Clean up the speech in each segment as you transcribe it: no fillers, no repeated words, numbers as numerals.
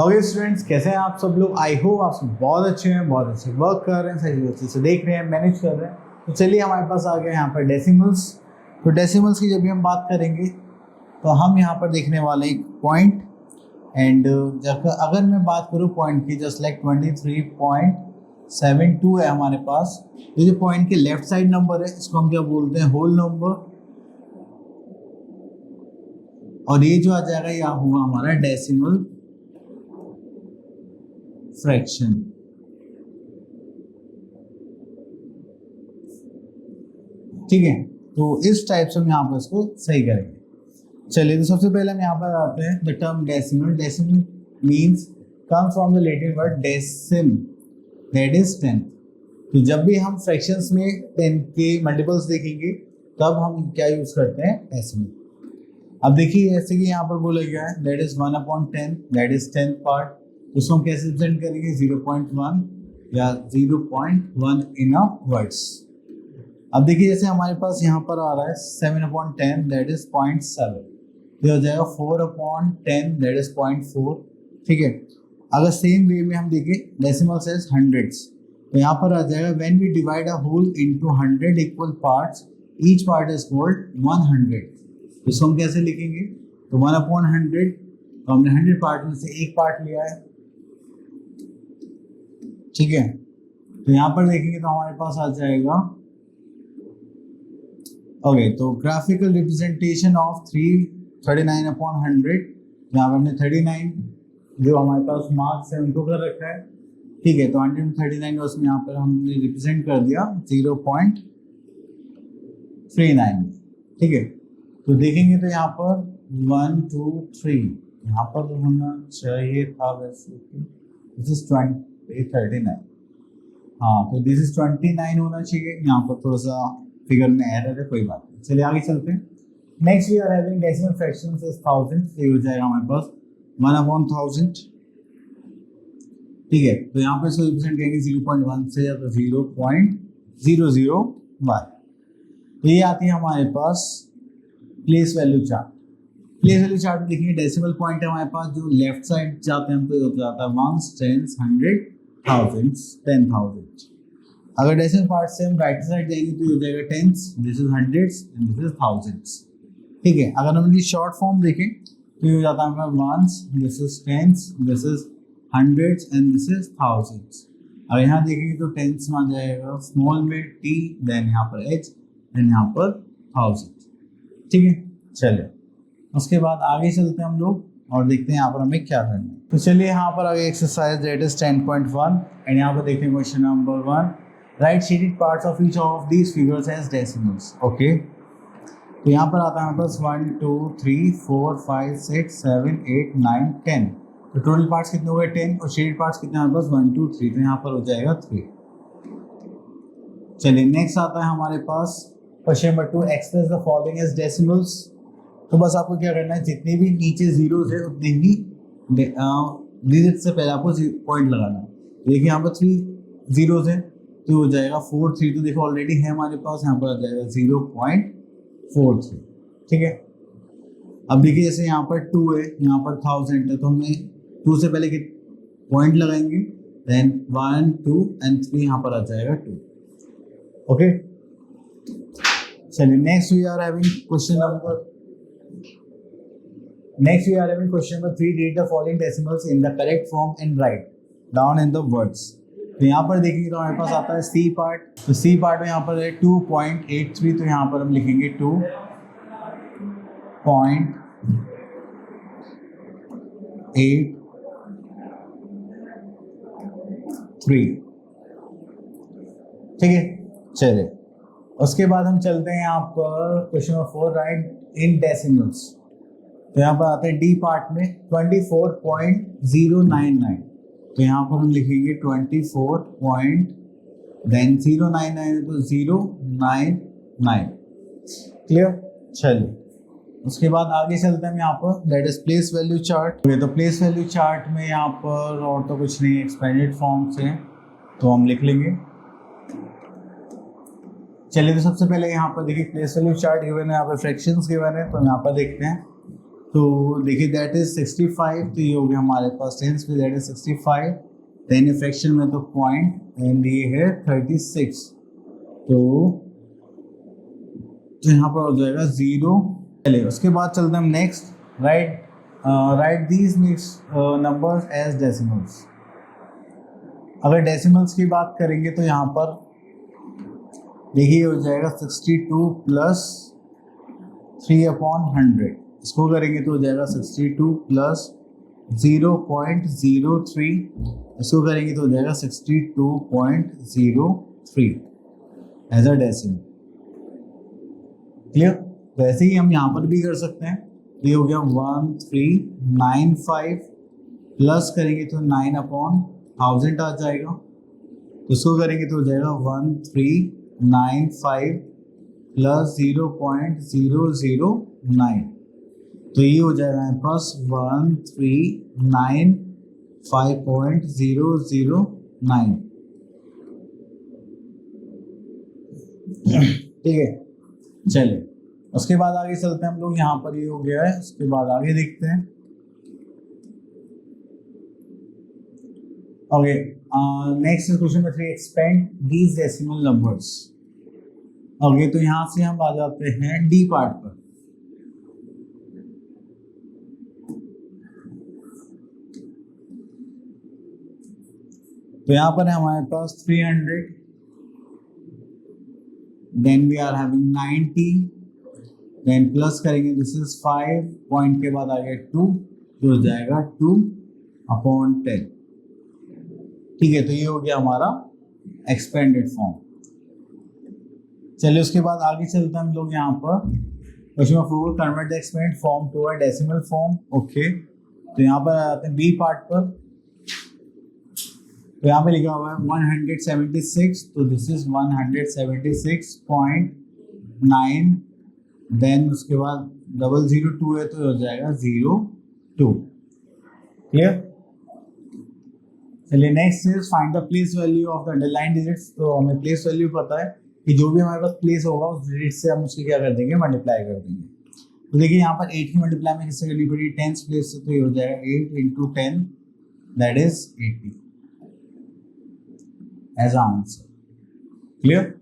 Okay students, कैसे हैं आप सब लोग। आई होप आप सब बहुत अच्छे हैं, बहुत अच्छे वर्क कर रहे हैं, सही अच्छे से देख रहे हैं, मैनेज कर रहे हैं। तो चलिए हमारे पास आ गए यहाँ पर डेसिमल्स। तो डेसिमल्स की जब भी हम बात करेंगे तो हम यहाँ पर देखने वाले एक पॉइंट एंड अगर मैं बात करूँ पॉइंट की, जस्ट लाइक 23.72 है हमारे पास। तो जो पॉइंट के लेफ्ट साइड नंबर है इसको हम क्या बोलते हैं, होल नंबर, और ये जो आ जाएगा यह हुआ हमारा डेसिमल फ्रैक्शन। ठीक है, तो इस टाइप से हम यहाँ पर इसको सही करेंगे। चलिए, तो सबसे पहले हम यहाँ पर आते हैं the term decimal. Decimal means come from the Latin word decem, that is 10। तो जब भी हम फ्रैक्शंस में 10 के मल्टीपल्स देखेंगे तब हम क्या यूज करते हैं, डेसिमल। अब देखिए जैसे कि यहाँ पर बोला गया है that is 1/10, that is 10th part. उसको हम कैसे रिप्रेजेंट करेंगे, 0.1 या 0.1 इन अ वर्ड्स। अब देखिए जैसे हमारे पास यहाँ पर आ रहा है 7/10, दैट इज 0.7। ये हो जाएगा 4/10, दैट इज 0.4। ठीक है, अगर सेम वे में हम देखें डेसिमल सेज हंड्रेड्स, तो यहाँ पर आ जाएगा when we divide a whole into 100 equal parts, each part is called 100। तो इसको हम कैसे लिखेंगे, तो 1/100, तो हमने 100 पार्ट में से एक पार्ट लिया है। ठीक है, तो यहाँ पर देखेंगे तो हमारे पास आ जाएगा ओके, तो ग्राफिकल रिप्रेजेंटेशन ऑफ 339/100। यहाँ पर हमने 39 जो हमारे पास मार्क्स है उनको कर रखा है। ठीक है, तो 139 उसमें यहाँ पर हमने रिप्रेजेंट कर दिया 0.39। ठीक है, तो देखेंगे तो यहाँ पर 1 2 3 यहाँ पर तो होना चाहिए था वैसे, दिस इज 39। हाँ, तो दिस इज 29 होना चाहिए। यहाँ पर थोड़ा सा फिगर में एरर है, कोई बात नहीं। चलिए आगे चलते हैं। Next we are having decimal fractions is thousand. ये हो जाएगा हमारे पास 1/1000। ठीक है, तो यहाँ पर इसको रिप्रेजेंट करेंगे 0.1 से या तो 0.001। तो ये आती है हमारे पास place value chart. Place value chart में देखिए डेसिमल पॉइंट है हमारे पास, जो लेफ्ट साइड जाते हैं हम तो जाता है वंस, टेंस, हंड्रेड, थाउजेंड्स, 10,000। अगर डेसिमल पार्ट से हम राइट साइड जाएंगे तो हो जाएगा tens, this is hundreds and this is thousands. ठीक है, अगर हम इनकी शॉर्ट फॉर्म देखें तो ये हो जाता है हमारा ones, this is tens, this is hundreds and this is thousands. अगर यहाँ देखेंगे तो टेंस में आ जाएगा स्मॉल में टी, देन यहाँ पर एच एंड यहाँ पर थाउजेंड। ठीक है, चलिए उसके बाद आगे चलते हैं हम लोग और देखते हैं यहाँ पर हमें क्या करना है। तो चलिए यहाँ पर आगे एक्सरसाइज दैट इज 10.1 एंड यहाँ पर देखते हैं question number 1। Right shaded parts of each of these figures as decimals. Okay, तो यहाँ पर आता है हमारे पास 1 2 3 4 5 6 7 8 9 10। तो टोटल पार्ट्स कितने हो गए 10, और शेडेड पार्ट्स कितने हमारे पास 1 2 3, तो यहाँ पर हो जाएगा 3। चलिए नेक्स्ट आता है हमारे पास question number 2, express the following as decimals. तो बस आपको क्या करना है, जितने भी नीचे जीरोस है उतने ही डिजिट से पहले आपको पॉइंट लगाना है। देखिए यहाँ पर 3 जीरोस है तो हो जाएगा 4 3, तो देखो ऑलरेडी है हमारे पास, यहाँ पर आ जाएगा 0.43। ठीक है, अब देखिए जैसे यहाँ पर 2 है, यहाँ पर 1000 है, तो हमें 2 से पहले पॉइंट लगाएंगे, देन 1 2 एंड 3 यहाँ पर आ जाएगा 2। ओके, चलिए next we are having question number 3। Read the following decimals in the correct form and write down in the words. तो यहाँ पर देखिए तो हमारे पास आता है सी पार्ट। तो सी पार्ट में यहाँ पर है 2.83, तो यहाँ पर हम लिखेंगे 2.83। ठीक है, चलिए उसके बाद हम चलते हैं यहाँ पर क्वेश्चन नंबर 4, राइट इन डेसिमल्स। तो यहाँ पर आते हैं डी पार्ट में 24.099, तो यहाँ पर हम लिखेंगे 24.099 तो 099। क्लियर, चलिए उसके बाद आगे चलते हैं यहाँ पर that is place value chart. तो प्लेस वैल्यू चार्ट में यहाँ पर और तो कुछ नहीं, एक्सपेंडेड फॉर्म से तो हम लिख लेंगे। चलिए तो सबसे पहले यहाँ पर देखिए प्लेस वैल्यू चार्ट गिवन है, यहाँ पर फ्रैक्शंस गिवन है, तो यहाँ पर देखते हैं। तो देखिए दैट इज 65, तो ये हो गया हमारे पास टेंस में दैट इज 65, देन फ्रैक्शन में तो पॉइंट एंड ये है 36, तो यहाँ पर हो जाएगा 0। चलिए उसके बाद चलते हैं हम next, right these numbers as decimals. अगर डेसिमल्स की बात करेंगे तो यहाँ पर देखिए हो जाएगा 62 प्लस 3/100, इसको करेंगे तो हो जाएगा 62 प्लस 0.03, इसको करेंगे तो हो जाएगा 62.03 एज अ डेसिमल। क्लियर? वैसे ही हम यहाँ पर भी कर सकते हैं, ये हो गया 1395 प्लस करेंगे तो 9/1000 आ जाएगा, तो इसको करेंगे तो हो जाएगा 1395 प्लस 0.009, तो ये हो जाएगा हमारे पास 1395.009। ठीक है, चलिए उसके बाद आगे चलते हैं हम लोग। यहाँ पर ये हो गया है, उसके बाद आगे देखते हैं। Okay, next question number 3, expand these decimal numbers. Okay, तो यहाँ से हम आ जाते हैं डी पार्ट पर। तो यहाँ पर है हमारे पास 300, then we are having 90, then plus करेंगे दिस इज 5, पॉइंट के बाद आ गया 2, तो हो जाएगा 2/10। ठीक है, तो ये हो गया हमारा एक्सपेंडेड फॉर्म। चलिए उसके बाद आगे चलते हैं हम लोग यहाँ पर। Question number 4, convert the expanded form to a decimal form. Okay, तो यहाँ पर आते हैं बी पार्ट पर। तो यहाँ पे लिखा हुआ है 176, तो दिस इज 176.9, देन उसके बाद 002 है तो हो जाएगा 02। क्लियर? चलिए next is find the place value of the underline digits. तो हमें प्लेस वैल्यू पता है कि जो भी हमारे पास प्लेस होगा उस डिजिट से हम उसकी क्या कर देंगे, मल्टीप्लाई कर देंगे। तो देखिए यहाँ पर 8 की मल्टीप्लाई में किससे करनी पड़ी, 10 प्लेस से, तो ये हो जाएगा 8 × 10 that is 80 as answer. Clear?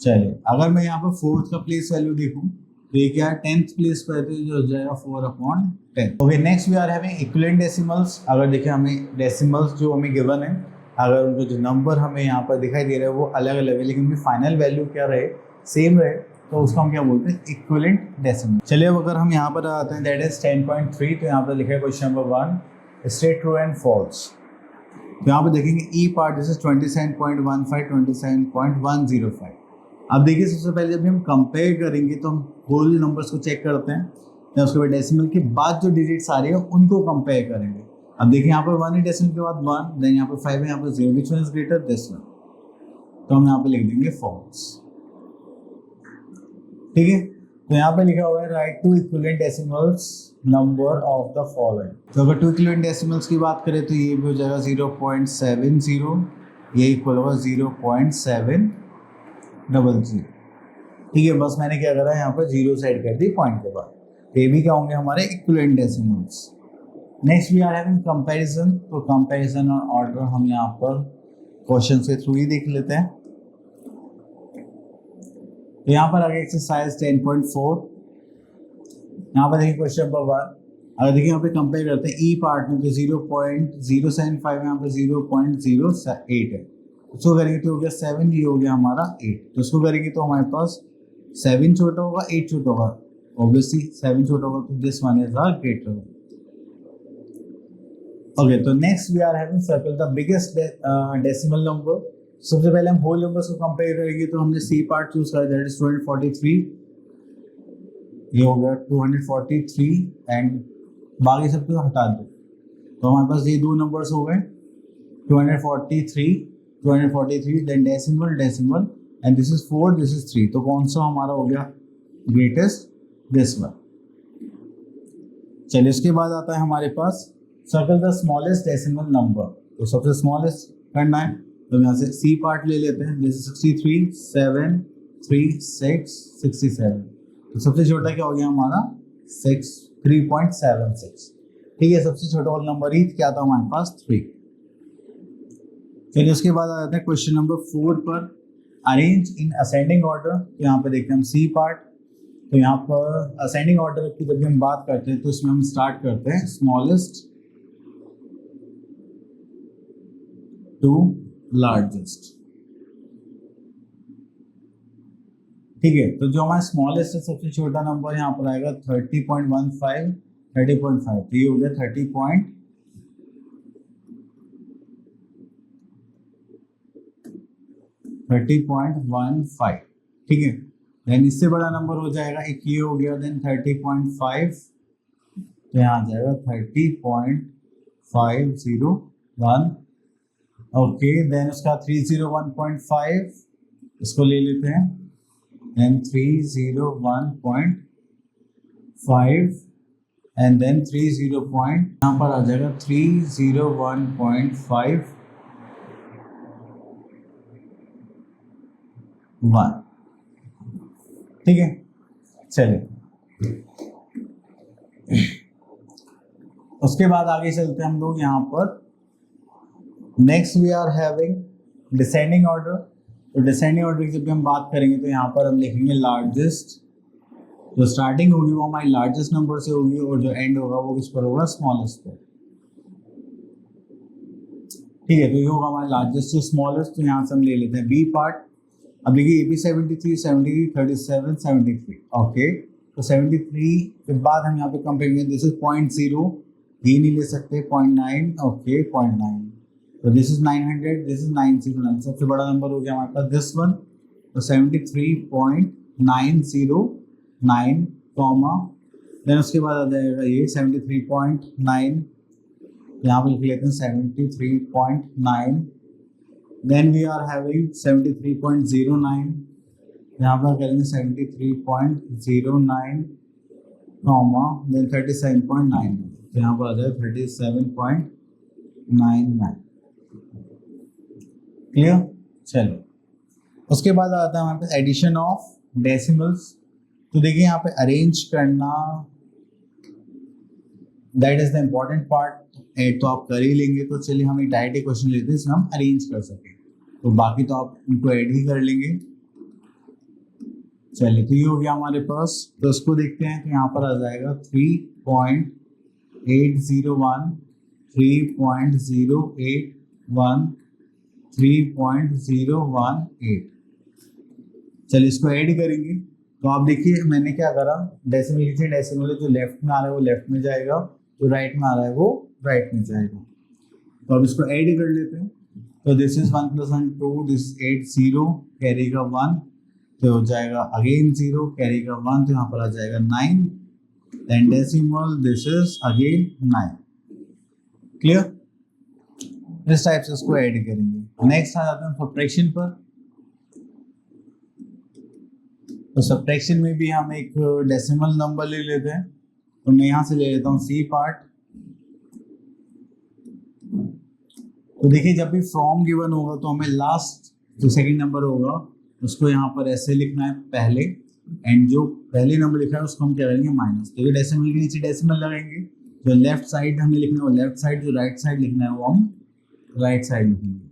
चलिए अगर मैं यहाँ पर 4th का प्लेस वैल्यू देखूँ तो ये क्या है, 10th प्लेस पर है, तो ये हो जाएगा 4/10। Okay, next we are having equivalent decimals. अगर देखिए हमें डेसिमल्स जो हमें गिवन है, अगर उनको जो नंबर हमें यहाँ पर दिखाई दे रहा है वो अलग अलग है, लेकिन उनकी फाइनल वैल्यू क्या रहे, सेम रहे, तो उसको हम क्या बोलते हैं, इक्विवेलेंट डेसिमल। चलिए अब अगर हम यहाँ पर आते हैं दैट इज 10.3, तो यहाँ पर लिखा है question number 1, state true and false. तो यहाँ पर देखेंगे ई पार्ट दिस इज 27.15, 27.105। अब देखिए सबसे पहले जब हम कंपेयर करेंगे तो हम होल नंबर्स को चेक करते हैं, या उसके बाद डेसिमल के बाद जो डिजिट्स आ रही है उनको कंपेयर करेंगे। अब देखिए यहाँ पर 1 है, डेसिमल के बाद 1, देन यहाँ पर 5 है, यहाँ पर 0, which one is greater, this one, तो हम यहाँ पे लिख देंगे फॉल्स। ठीक है, तो यहाँ पे लिखा हुआ है write two equivalent decimals number of the following. तो अगर 2 इक्विवेलेंट डेसिमल्स की बात करें तो ये भी हो जाएगा 0.70, ये इक्वल होगा 0.700। ठीक है, बस मैंने क्या करा, यहाँ पर 0 सेट कर दी पॉइंट के बाद, ये भी क्या होंगे हमारे equivalent decimals. Next we are having comparison. तो कंपैरिजन और ऑर्डर हम यहाँ पर क्वेश्चन के थ्रू ही देख लेते हैं। तो यहाँ पर आगे एक्सरसाइज 10.4, यहाँ पर देखिए क्वेश्चन नंबर 1, अगर देखिए यहाँ पे कंपेयर करते हैं ई पार्ट में, तो 0.075 यहाँ पर 0.08 है, उसको करेंगे तो हो गया 7, ये हो गया हमारा 8, तो उसको करेंगे तो हमारे पास 7 छोटा होगा, 8 छोटा होगा, ऑब्वियसली 7 छोटा होगा, तो this one is are greater. Okay, तो next we are having circle the biggest decimal number. सबसे पहले हम होल नंबर्स को कंपेयर करेंगे, तो हमने सी पार्ट चूज करा, दैट इज 243, ये हो गया 243, एंड बाकी सब तो हटा दो, तो हमारे पास ये दो नंबर्स हो गए 243, then decimal decimal, and this is 4, this is 3, तो कौन सा हमारा हो गया ग्रेटेस्ट, दिस वन। चलिए उसके बाद आता है हमारे पास circle the smallest decimal number. तो सबसे स्मॉलेस्ट करना है, तो यहाँ से सी पार्ट ले लेते हैं, जैसे 63, 7, 3, 6, 67, तो सबसे छोटा क्या हो गया हमारा 6 3.76। ठीक है, सबसे छोटा होल नंबर ही क्या था हमारे पास 3। फिर उसके बाद आ जाता है क्वेश्चन नंबर 4 पर, अरेंज इन असेंडिंग ऑर्डर। तो यहाँ पे देखते हैं हम सी पार्ट। तो यहाँ पर असेंडिंग ऑर्डर की जब हम बात करते हैं तो इसमें हम स्टार्ट करते हैं स्मॉलेस्ट टू लार्जेस्ट। ठीक है, तो जो हमारा स्मॉलेस्ट है सबसे छोटा नंबर यहाँ पर आएगा 30.15, 30.5। तो ये हो गया 30.15। ठीक है, देन इससे बड़ा नंबर हो जाएगा एक ये हो गया, देन 30.5। तो यहाँ आ जाएगा 30.501। ओके, देन उसका 301.5 इसको ले लेते हैं, देन 301.5 एंड देन 30 यहाँ पर आ जाएगा 301.1। ठीक है, चलिए उसके बाद आगे चलते हैं हम लोग। यहाँ पर next we are having descending order. तो डिसेंडिंग ऑर्डर की जब हम बात करेंगे तो यहाँ पर हम लिखेंगे लार्जेस्ट। जो स्टार्टिंग होगी वो हमारी लार्जेस्ट नंबर से होगी और जो एंड होगा वो किस पर होगा, स्मॉलेस्ट पर। ठीक है, तो ये होगा हमारा लार्जेस्ट टू स्मॉलेस्ट। तो यहाँ से हम ले लेते हैं बी पार्ट। अब देखिए ए बी 73, 73, 37, 73। ओके, तो 73 के बाद हम यहाँ पे कंपेयर करेंगे, दिस इज 0.0, ये नहीं ले सकते, 0.9। ओके, 0.9। तो दिस इज 900, दिस इज 909। सबसे बड़ा नंबर हो गया हमारे पास दिस वन। तो 73.909 कॉमा, देन उसके बाद आ जाएगा ये 73.9, यहाँ पे लिख लेते हैं 73.9। देन वी आर हैविंग 73.09, यहाँ पर करेंगे 73.09 कॉमा, देन 37.9। तो यहाँ पर आ जाएगा 37.99। क्लियर? चलो उसके बाद आता है हमारे पास एडिशन ऑफ डेसिमल्स। तो देखिए यहाँ पे अरेंज करना, that is the important part. Add तो आप कर ही लेंगे, तो चलिए हम एक डायरेक्ट क्वेश्चन लेते हैं इसमें हम अरेंज कर सकें। तो बाकी तो आप इनको ऐड ही कर लेंगे। चलिए, तो ये हो गया हमारे पास। तो इसको देखते हैं, तो यहाँ पर आ जाएगा 3.801, 3.081, 3.018। चलिए इसको ऐड करेंगे। तो आप देखिए मैंने क्या करा, डेसिमल नीचे, डेसिमल जो लेफ्ट में आ रहा है वो लेफ्ट में जाएगा, जो राइट में आ रहा है वो राइट में जाएगा। तो अब इसको ऐड कर लेते हैं। तो दिस इज 1 + 1 2, दिस 8 0 कैरी का 1, तो हो जाएगा अगेन 0 कैरी का 1, तो यहाँ पर आ जाएगा 9। Then decimal, this is again 9। Clear? इस टाइप से इसको ऐड करेंगे। नेक्स्ट आ जाते हैं सब्ट्रैक्शन पर। तो सब्ट्रैक्शन में भी हम एक डेसिमल नंबर ले लेते हैं। तो मैं यहाँ से ले लेता हूँ सी पार्ट। तो देखिए जब भी फ्रॉम गिवन होगा तो हमें लास्ट जो सेकंड नंबर होगा उसको यहाँ पर ऐसे लिखना है पहले, एंड जो पहले नंबर लिखा है उसको हम क्या करेंगे माइनस। तो ये डेसिमल के नीचे डेसिमल लगाएंगे। जो लेफ्ट साइड हमें लिखना है वो लेफ्ट साइड, जो राइट साइड लिखना है वो हम राइट साइड लिखेंगे।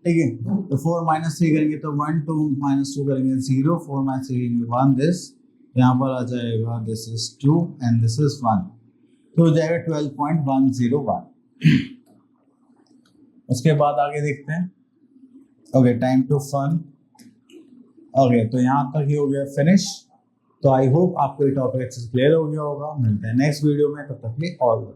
ठीक है, तो 4 - 3 करेंगे तो 1, 2 - 2 करेंगे 0, 4 - 3 करेंगे 1, दिस यहाँ पर आ जाएगा this is 2 and this is 1, तो हो जाएगा 12.101। उसके बाद आगे देखते हैं। Okay, time to fun. Okay, तो यहाँ तक ही हो गया फिनिश। तो आई होप आपको ये टॉपिक अच्छे से क्लियर हो गया होगा। मिलते हैं नेक्स्ट वीडियो में, तब तक के लिए ऑल।